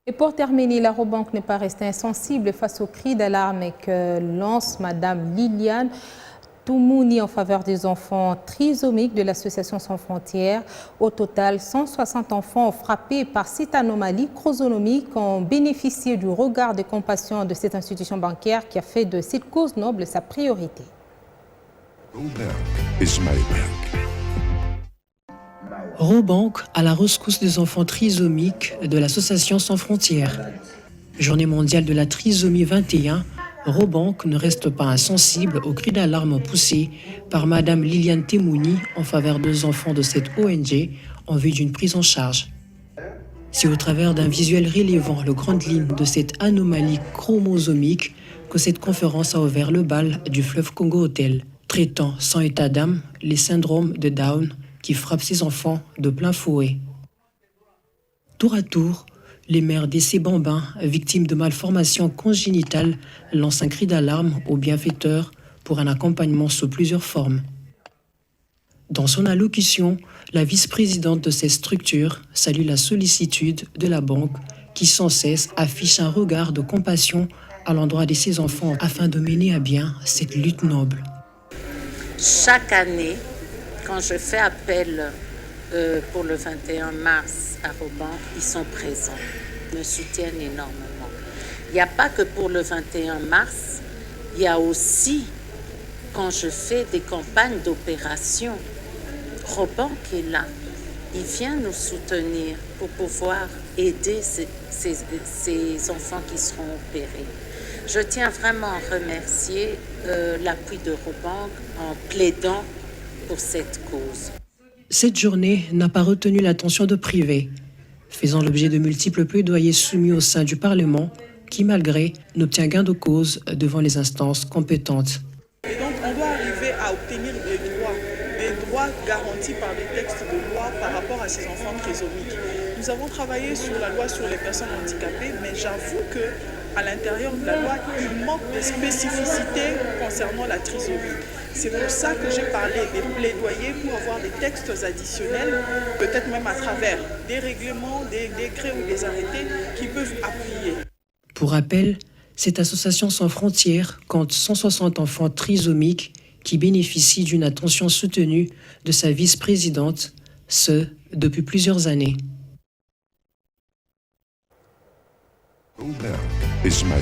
Et pour terminer, la Robanque n'est pas restée insensible face aux cris d'alarme que lance Madame Liliane Toumouni en faveur des enfants trisomiques de l'Association Sans Frontières. Au total, 160 enfants frappés par cette anomalie chromosomique ont bénéficié du regard de compassion de cette institution bancaire qui a fait de cette cause noble sa priorité. Robanque à la rescousse des enfants trisomiques de l'Association Sans Frontières. Journée mondiale de la trisomie 21, Robanque ne reste pas insensible aux cris d'alarme poussés par Madame Liliane Toumouni en faveur des enfants de cette ONG en vue d'une prise en charge. C'est au travers d'un visuel relevant les grandes lignes de cette anomalie chromosomique que cette conférence a ouvert le bal du fleuve Congo-Hôtel, traitant sans état d'âme les syndromes de Down qui frappent ces enfants de plein fouet. Tour à tour, les mères de ces bambins, victimes de malformations congénitales, lancent un cri d'alarme aux bienfaiteurs pour un accompagnement sous plusieurs formes. Dans son allocution, la vice-présidente de cette structure salue la sollicitude de la banque qui sans cesse affiche un regard de compassion à l'endroit de ses enfants afin de mener à bien cette lutte noble. Chaque année, quand je fais appel pour le 21 mars à Robanque, ils sont présents, me soutiennent énormément. Il n'y a pas que pour le 21 mars, il y a aussi quand je fais des campagnes d'opération. Robanque est là, il vient nous soutenir pour pouvoir aider ces enfants qui seront opérés. Je tiens vraiment à remercier l'appui de Robanque en plaidant pour cette cause. Cette journée n'a pas retenu l'attention de privés, faisant l'objet de multiples plaidoyers soumis au sein du Parlement, qui malgré n'obtient gain de cause devant les instances compétentes. Et donc on doit arriver à obtenir des droits garantis par des textes de loi par rapport à ces enfants trisomiques. Nous avons travaillé sur la loi sur les personnes handicapées, mais j'avoue que à l'intérieur de la loi, il manque de spécificités concernant la trisomie. C'est pour ça que j'ai parlé des plaidoyers pour avoir des textes additionnels, peut-être même à travers des règlements, des décrets ou des arrêtés qui peuvent appuyer. Pour rappel, cette association sans frontières compte 160 enfants trisomiques qui bénéficient d'une attention soutenue de sa vice-présidente, ce depuis plusieurs années. Is my